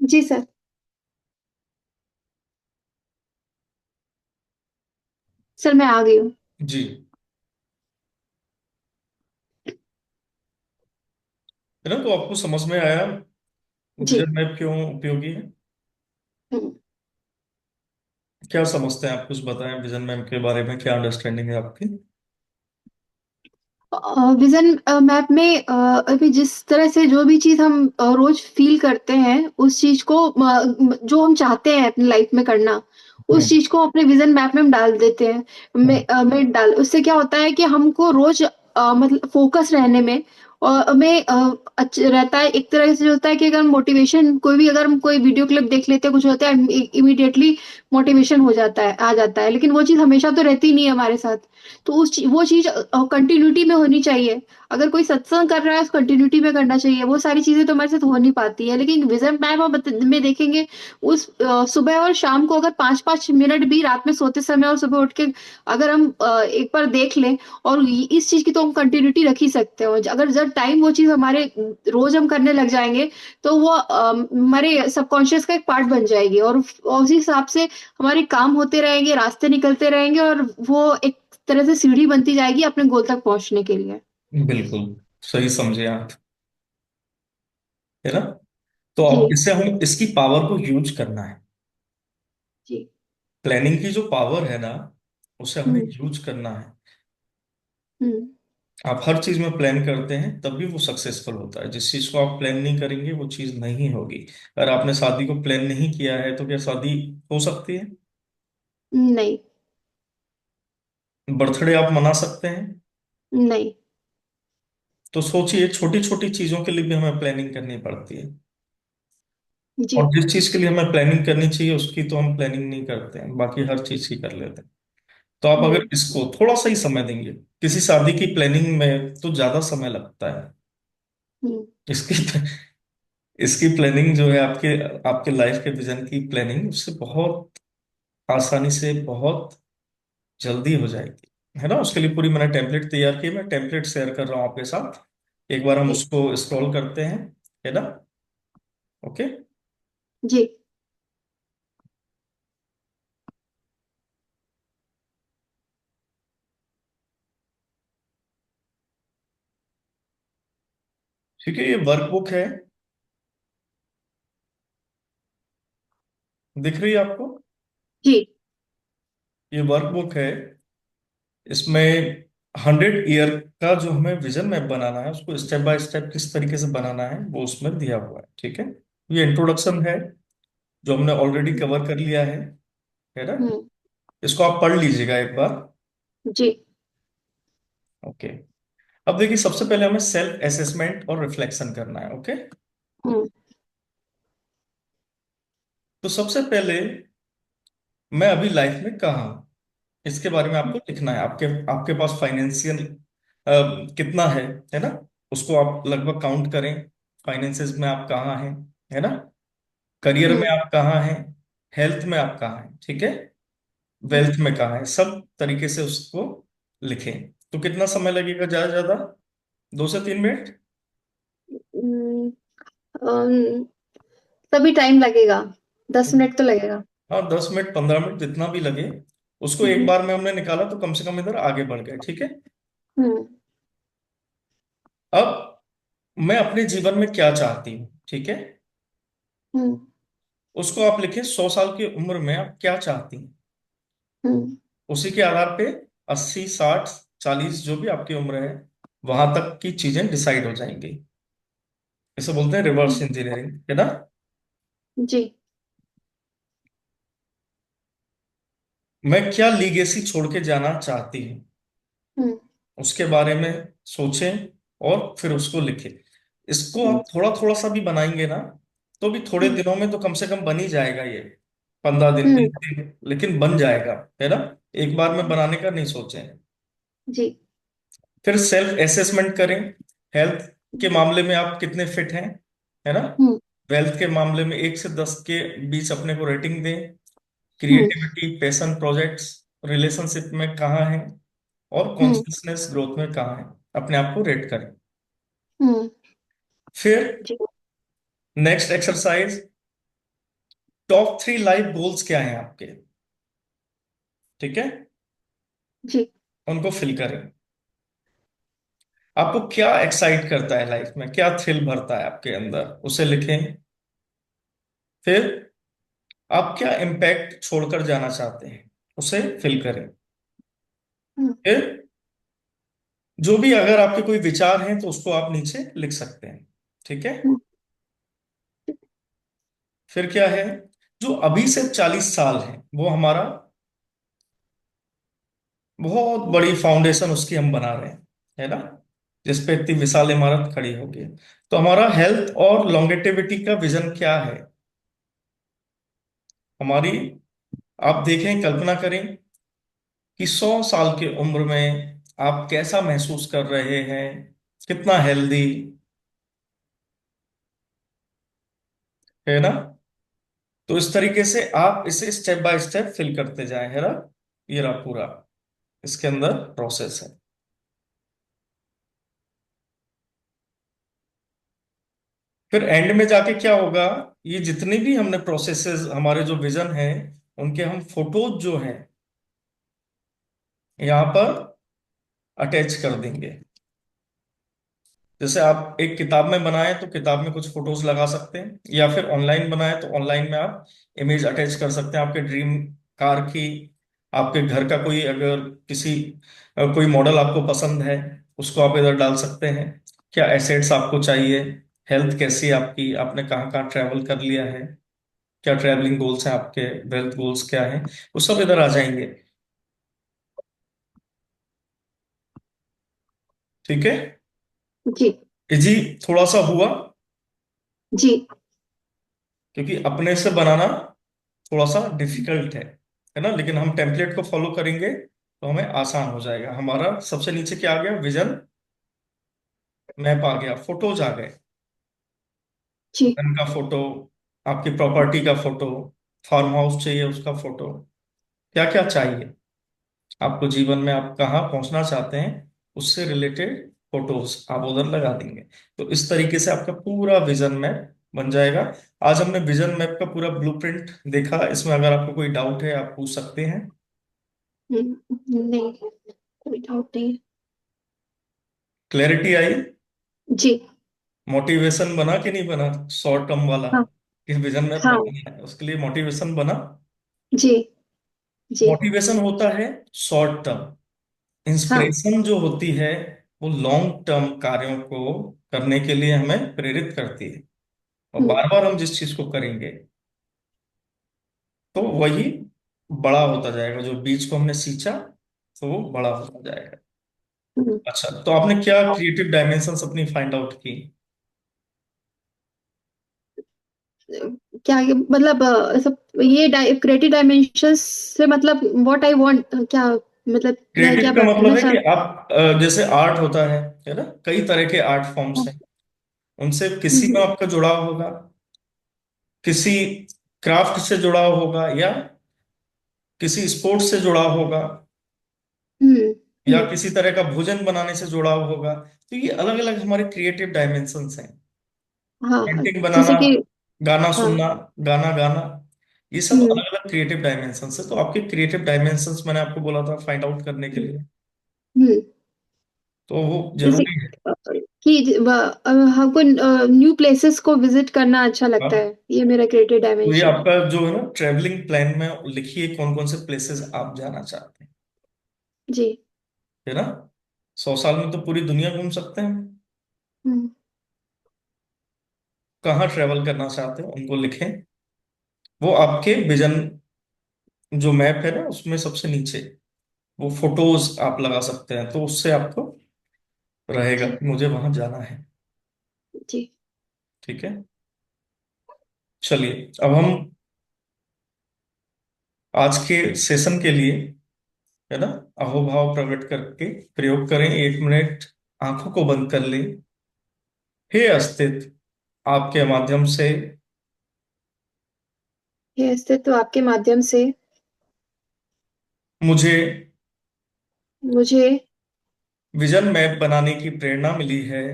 जी सर। सर मैं आ गई हूँ। जी। है ना? तो आपको समझ में आया जी। विजन मैप क्यों उपयोगी है? हम्म। क्या समझते हैं आप, कुछ बताएं विजन मैप के बारे में, क्या अंडरस्टैंडिंग है आपकी? विजन मैप में अभी जिस तरह से जो भी चीज हम रोज फील करते हैं, उस चीज को जो हम चाहते हैं अपनी लाइफ में करना, उस हम्म। चीज को अपने विजन मैप में हम डाल देते हैं। हम्म। में डाल उससे क्या होता है कि हमको रोज मतलब फोकस रहने में और हमें रहता है। एक तरह से होता है कि अगर मोटिवेशन कोई भी, अगर हम कोई वीडियो क्लिप देख लेते हैं, कुछ होता है, इमीडिएटली मोटिवेशन हो जाता है, आ जाता है, लेकिन वो चीज हमेशा तो रहती नहीं है हमारे साथ। तो वो चीज कंटिन्यूटी में होनी चाहिए। अगर कोई सत्संग कर रहा है, उस कंटिन्यूटी में करना चाहिए। वो सारी चीजें तो हमारे साथ हो नहीं पाती है, लेकिन विजन मैप में देखेंगे, उस सुबह और शाम को अगर 5-5 मिनट भी रात में सोते समय और सुबह उठ के अगर हम एक बार देख लें, और इस चीज की तो हम कंटिन्यूटी रख ही सकते हो। अगर जब टाइम वो चीज हमारे रोज हम करने लग जाएंगे, तो वो हमारे सबकॉन्शियस का एक पार्ट बन जाएगी, और उसी हिसाब से हमारे काम होते रहेंगे, रास्ते निकलते रहेंगे, और वो एक तरह से सीढ़ी बनती जाएगी अपने गोल तक पहुंचने के लिए। बिल्कुल सही समझे आप, है ना? तो जी। अब इससे हम इसकी पावर को यूज करना है। जी। प्लानिंग की जो पावर है ना, उसे हमें हम्म। यूज करना है। हम्म। आप हर चीज में प्लान करते हैं तब भी वो सक्सेसफुल होता है। जिस चीज को आप प्लान नहीं करेंगे वो चीज नहीं होगी। अगर आपने शादी को प्लान नहीं किया है तो क्या शादी हो सकती है? नहीं। बर्थडे आप मना सकते हैं? नहीं। तो सोचिए, छोटी छोटी चीजों के लिए भी हमें प्लानिंग करनी पड़ती है। जी। और जिस चीज के लिए हमें प्लानिंग करनी चाहिए उसकी तो हम प्लानिंग नहीं करते हैं, बाकी हर चीज की कर लेते हैं। तो आप अगर हम्म। इसको थोड़ा सा ही समय देंगे, किसी शादी की प्लानिंग में तो ज्यादा समय लगता है। हम्म। इसकी इसकी प्लानिंग जो है, आपके आपके लाइफ के विजन की प्लानिंग, उससे बहुत आसानी से बहुत जल्दी हो जाएगी, है ना? उसके लिए पूरी मैंने टेम्पलेट तैयार की, मैं टेम्पलेट शेयर कर रहा हूँ आपके साथ। एक बार हम जी। उसको स्क्रॉल करते हैं, है ना? ओके। जी। ठीक है, ये वर्कबुक है, दिख रही है आपको? जी। ये वर्कबुक है। इसमें 100 ईयर का जो हमें विजन मैप बनाना है, उसको स्टेप बाय स्टेप किस तरीके से बनाना है वो उसमें दिया हुआ है। ठीक है, ये इंट्रोडक्शन है जो हमने ऑलरेडी कवर कर लिया है ना? हम्म। इसको आप पढ़ लीजिएगा एक बार। जी। ओके। अब देखिए, सबसे पहले हमें सेल्फ असेसमेंट और रिफ्लेक्शन करना है। ओके। हम्म। तो सबसे पहले मैं अभी लाइफ में कहाँ हूँ, इसके बारे में आपको लिखना है। आपके आपके पास फाइनेंशियल कितना है ना? उसको आप लगभग काउंट करें। फाइनेंसेस में आप कहाँ हैं, है ना? करियर में हम्म। आप कहाँ हैं? हेल्थ में आप कहाँ हैं? ठीक है। हम्म। वेल्थ में कहाँ है? सब तरीके से उसको लिखें। तो कितना समय लगेगा ज्यादा ज्यादा? 2 से 3 मिनट। हम्म। अम, तभी टाइम लगेगा, 10 मिनट तो लगेगा। हाँ, 10 मिनट 15 मिनट जितना भी लगे। उसको एक हम्म। बार में हमने निकाला तो कम से कम इधर आगे बढ़ गए। ठीक है। हम्म। अब मैं अपने जीवन में क्या चाहती हूँ, ठीक है, हम्म। उसको आप लिखें। 100 साल की उम्र में आप क्या चाहती हैं, हम्म। उसी के आधार पे 80 60 40 जो भी आपकी उम्र है, वहां तक की चीजें डिसाइड हो जाएंगी। इसे बोलते हैं रिवर्स इंजीनियरिंग, है ना? जी। मैं क्या लीगेसी छोड़ के जाना चाहती हूँ, हम्म। उसके बारे में सोचें और फिर उसको लिखें। इसको हम्म। आप थोड़ा थोड़ा सा भी बनाएंगे ना, तो भी थोड़े हम्म। दिनों में तो कम से कम बन ही जाएगा ये। 15 दिन, हम्म। 20 दिन, लेकिन बन जाएगा, है ना? एक बार में बनाने का नहीं सोचें। जी। फिर सेल्फ असेसमेंट करें। हेल्थ के मामले में आप कितने फिट हैं, है ना? हम्म। वेल्थ के मामले में 1 से 10 के बीच अपने को रेटिंग दें। हम्म। क्रिएटिविटी, पैशन, प्रोजेक्ट्स, रिलेशनशिप में कहाँ हैं, और हम्म। कॉन्शियसनेस ग्रोथ में कहाँ हैं, अपने आप को रेट करें। हम्म। फिर जी। Next exercise, top 3 life goals क्या हैं आपके, ठीक है, जी। उनको फिल करें। आपको क्या एक्साइट करता है लाइफ में, क्या थ्रिल भरता है आपके अंदर, उसे लिखें। फिर आप क्या इम्पैक्ट छोड़कर जाना चाहते हैं, उसे फिल करें। हम्म। फिर जो भी अगर आपके कोई विचार हैं तो उसको आप नीचे लिख सकते हैं। ठीक है। हम्म। फिर क्या है, जो अभी से 40 साल है वो हमारा बहुत बड़ी फाउंडेशन उसकी हम बना रहे हैं, है ना, जिस पे इतनी विशाल इमारत खड़ी होगी। तो हमारा हेल्थ और लॉन्गेटिविटी का विजन क्या है हमारी। आप देखें, कल्पना करें कि 100 साल की उम्र में आप कैसा महसूस कर रहे हैं, कितना हेल्दी, है ना। तो इस तरीके से आप इसे स्टेप बाय स्टेप फिल करते जाएं, है ना। ये रहा पूरा इसके अंदर प्रोसेस है। फिर एंड में जाके क्या होगा, ये जितने भी हमने प्रोसेसेस, हमारे जो विजन है, उनके हम फोटोज जो हैं यहाँ पर अटैच कर देंगे। जैसे आप एक किताब में बनाए तो किताब में कुछ फोटोज लगा सकते हैं, या फिर ऑनलाइन बनाए तो ऑनलाइन में आप इमेज अटैच कर सकते हैं आपके ड्रीम कार की। आपके घर का कोई अगर किसी कोई मॉडल आपको पसंद है, उसको आप इधर डाल सकते हैं। क्या एसेट्स आपको चाहिए, हेल्थ कैसी है आपकी, आपने कहाँ कहाँ ट्रैवल कर लिया है, क्या ट्रैवलिंग गोल्स हैं आपके, वेल्थ गोल्स क्या हैं, वो सब इधर आ जाएंगे। ठीक है। जी। इजी थोड़ा सा हुआ, जी। क्योंकि अपने से बनाना थोड़ा सा डिफिकल्ट है ना, लेकिन हम टेम्पलेट को फॉलो करेंगे तो हमें आसान हो जाएगा। हमारा सबसे नीचे क्या आ गया, विजन मैप आ गया, फोटोज आ गए। जी। घर का फोटो, आपकी प्रॉपर्टी का फोटो, फार्म हाउस चाहिए उसका फोटो, क्या क्या चाहिए आपको जीवन में, आप कहाँ पहुंचना चाहते हैं, उससे रिलेटेड फोटोज आप उधर लगा देंगे। तो इस तरीके से आपका पूरा विजन मैप बन जाएगा। आज हमने विजन मैप का पूरा ब्लूप्रिंट देखा। इसमें अगर आपको कोई डाउट है आप पूछ सकते हैं। नहीं, कोई डाउट नहीं है। क्लैरिटी आई, जी। मोटिवेशन बना कि नहीं बना, शॉर्ट टर्म वाला हाँ। कि विजन मैप हाँ। बनाना है, उसके लिए मोटिवेशन बना। जी। जी। मोटिवेशन होता है शॉर्ट टर्म, हाँ। इंस्पिरेशन जो होती है वो लॉन्ग टर्म कार्यों को करने के लिए हमें प्रेरित करती है। और हम्म। बार बार हम जिस चीज को करेंगे तो वही बड़ा होता जाएगा, जो बीज को हमने सींचा तो वो बड़ा होता जाएगा। हम्म। अच्छा, तो आपने क्या क्रिएटिव डायमेंशंस अपनी फाइंड आउट की। क्या मतलब सब ये क्रिएटिव डायमेंशंस से मतलब व्हाट आई वांट, क्या मतलब मैं क्रिएटिव क्या का मतलब बताना है कि चाहती आप जैसे आर्ट होता है ना, कई तरह के आर्ट फॉर्म्स हूँ। हैं, उनसे किसी में हम्म। आपका जुड़ाव होगा, किसी क्राफ्ट से जुड़ाव होगा, या किसी स्पोर्ट्स से जुड़ाव होगा, हम्म। या हम्म। किसी तरह का भोजन बनाने से जुड़ाव होगा। तो ये अलग अलग हमारे क्रिएटिव डायमेंशंस हैं। हाँ, पेंटिंग बनाना, जैसे कि गाना हाँ। सुनना, गाना गाना, ये सब हम्म। अलग अलग क्रिएटिव डायमेंशंस है। तो आपके क्रिएटिव डायमेंशंस मैंने आपको बोला था फाइंड आउट करने के लिए, हम्म। तो वो जैसे जरूरी है। हमको न्यू प्लेसेस को विजिट करना अच्छा लगता अब है, ये मेरा क्रिएटिव तो ये डायमेंशन है। आपका जो है ना ट्रेवलिंग प्लान में लिखिए कौन कौन से प्लेसेस आप जाना चाहते हैं, जी। है ना। 100 साल में तो पूरी दुनिया घूम सकते हैं। हम्म। कहाँ ट्रेवल करना चाहते हैं उनको लिखें। वो आपके विजन जो मैप है ना उसमें सबसे नीचे वो फोटोज आप लगा सकते हैं, तो उससे आपको रहेगा जी। कि मुझे वहां जाना है। जी। ठीक है। चलिए अब हम आज के सेशन के लिए, है ना, अहोभाव प्रकट करके प्रयोग करें। 1 मिनट आंखों को बंद कर लें। हे अस्तित्व, आपके माध्यम से ये अस्तित्व आपके माध्यम से मुझे मुझे विजन मैप बनाने की प्रेरणा मिली है।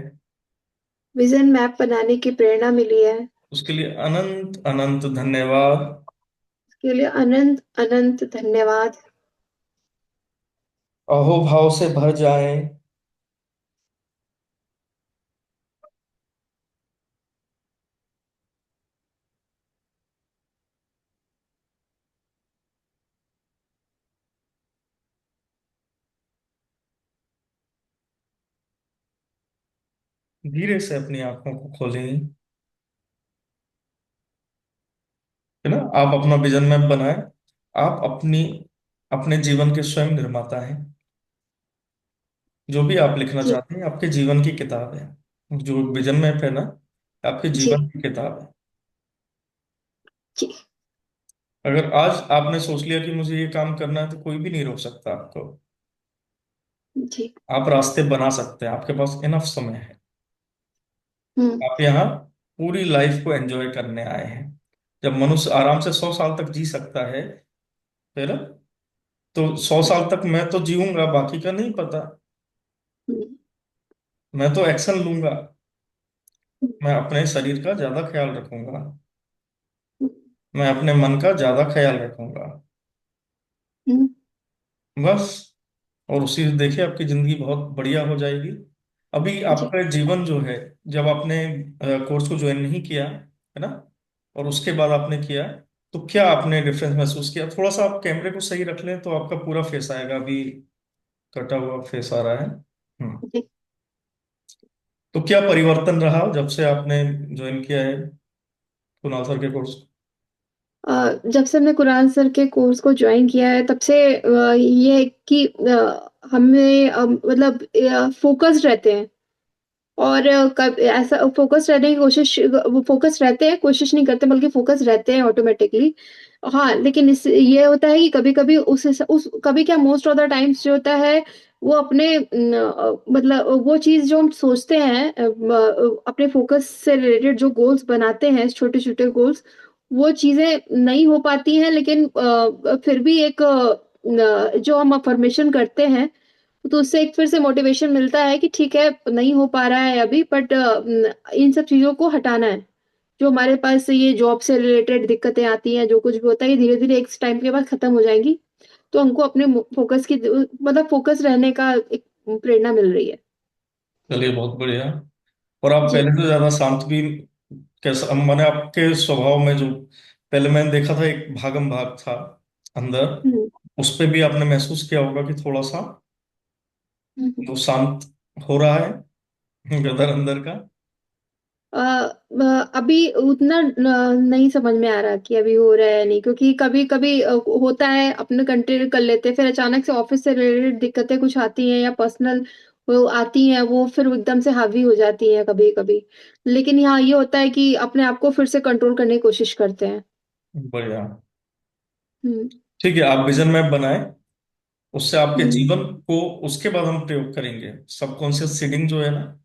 विजन मैप बनाने की प्रेरणा मिली है। उसके लिए अनंत अनंत धन्यवाद। इसके लिए अनंत अनंत धन्यवाद। अहोभाव से भर जाएं। धीरे से अपनी आंखों को खोलें, है ना। आप अपना विजन मैप बनाएं। आप अपने जीवन के स्वयं निर्माता हैं। जो भी आप लिखना जी। चाहते हैं आपके जीवन की किताब है, जो विजन मैप है ना, आपके जी। जीवन की किताब है। जी। अगर आज आपने सोच लिया कि मुझे ये काम करना है, तो कोई भी नहीं रोक सकता आपको। जी। आप रास्ते बना सकते हैं, आपके पास इनफ समय है। हम्म। आप यहाँ पूरी लाइफ को एंजॉय करने आए हैं। जब मनुष्य आराम से 100 साल तक जी सकता है ना, तो 100 साल तक मैं तो जीऊंगा, बाकी का नहीं पता। हम्म। मैं तो एक्शन लूंगा। मैं अपने शरीर का ज्यादा ख्याल रखूंगा। मैं अपने मन का ज्यादा ख्याल रखूंगा। हम्म। बस। और उसी से देखिए आपकी जिंदगी बहुत बढ़िया हो जाएगी। अभी जी। आपका जीवन जो है, जब आपने कोर्स को ज्वाइन नहीं किया है ना, और उसके बाद आपने किया, तो क्या आपने डिफरेंस महसूस किया? थोड़ा सा आप कैमरे को सही रख लें तो आपका पूरा फेस आएगा। अभी कटा हुआ फेस आ रहा है। जी। तो क्या परिवर्तन रहा जब से आपने ज्वाइन किया है कुणाल सर के कोर्स? जब से हमने कुरान सर के कोर्स को ज्वाइन किया है, तब से ये है कि हमें मतलब फोकस्ड रहते हैं। और कब ऐसा फोकस रहने की कोशिश, वो फोकस रहते हैं, कोशिश नहीं करते बल्कि फोकस रहते हैं ऑटोमेटिकली। हाँ, लेकिन इस ये होता है कि कभी-कभी उस कभी क्या, मोस्ट ऑफ द टाइम्स जो होता है, वो अपने मतलब वो चीज़ जो हम सोचते हैं, अपने फोकस से रिलेटेड जो गोल्स बनाते हैं, छोटे-छोटे गोल्स, वो चीज़ें नहीं हो पाती हैं, लेकिन फिर भी एक जो हम अफ़र्मेशन करते हैं, तो उससे एक फिर से मोटिवेशन मिलता है कि ठीक है, नहीं हो पा रहा है अभी, बट इन सब चीज़ों को हटाना है। जो हमारे पास ये जॉब से रिलेटेड दिक्कतें आती हैं, जो कुछ भी होता है, ये धीरे-धीरे एक टाइम के बाद खत्म हो जाएँगी। तो हमको अपने फोकस की मतलब फोकस रहने का एक प्रेरणा मिल रही है। चलिए बहुत बढ़िया। और आप जी। पहले से ज्यादा शांत भी, कैसा मैंने आपके स्वभाव में जो पहले मैंने देखा था, एक भागम भाग था अंदर, हुँ। उस पे भी आपने महसूस किया होगा कि थोड़ा सा हुँ, हुँ। वो शांत हो रहा है गदर अंदर का। अ, अभी उतना नहीं समझ में आ रहा कि अभी हो रहा है या नहीं, क्योंकि कभी-कभी होता है, अपने कंटिन्यू कर लेते हैं, फिर अचानक से ऑफ़िस से रिलेटेड दिक्कतें कुछ आती हैं या पर्सनल वो आती हैं, वो फिर वो एकदम से हावी हो जाती हैं कभी-कभी। लेकिन यहाँ ये होता है कि अपने आप को फिर से कंट्रोल करने की कोशिश करते हैं। बढ़िया। हुँ। ठीक है, आप विजन मैप बनाएं। उससे आपके हुँ। जीवन को, उसके बाद हम प्रयोग करेंगे सबकॉन्शियस सीडिंग जो है ना,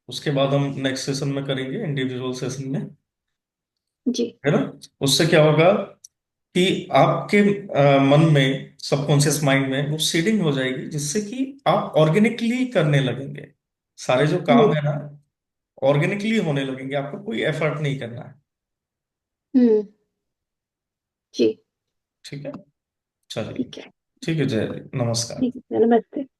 उसके बाद हम नेक्स्ट सेशन में करेंगे, इंडिविजुअल सेशन में, जी। है ना। उससे क्या होगा कि आपके मन में, सबकॉन्शियस माइंड में वो सीडिंग हो जाएगी, जिससे कि आप ऑर्गेनिकली करने लगेंगे। सारे जो काम हुँ। है ना, ऑर्गेनिकली होने लगेंगे, आपको कोई एफर्ट नहीं करना है। हुँ। जी। ठीक है। चलिए। ठीक है। ठीक है जय जी, नमस्कार। ठीक है, नमस्ते।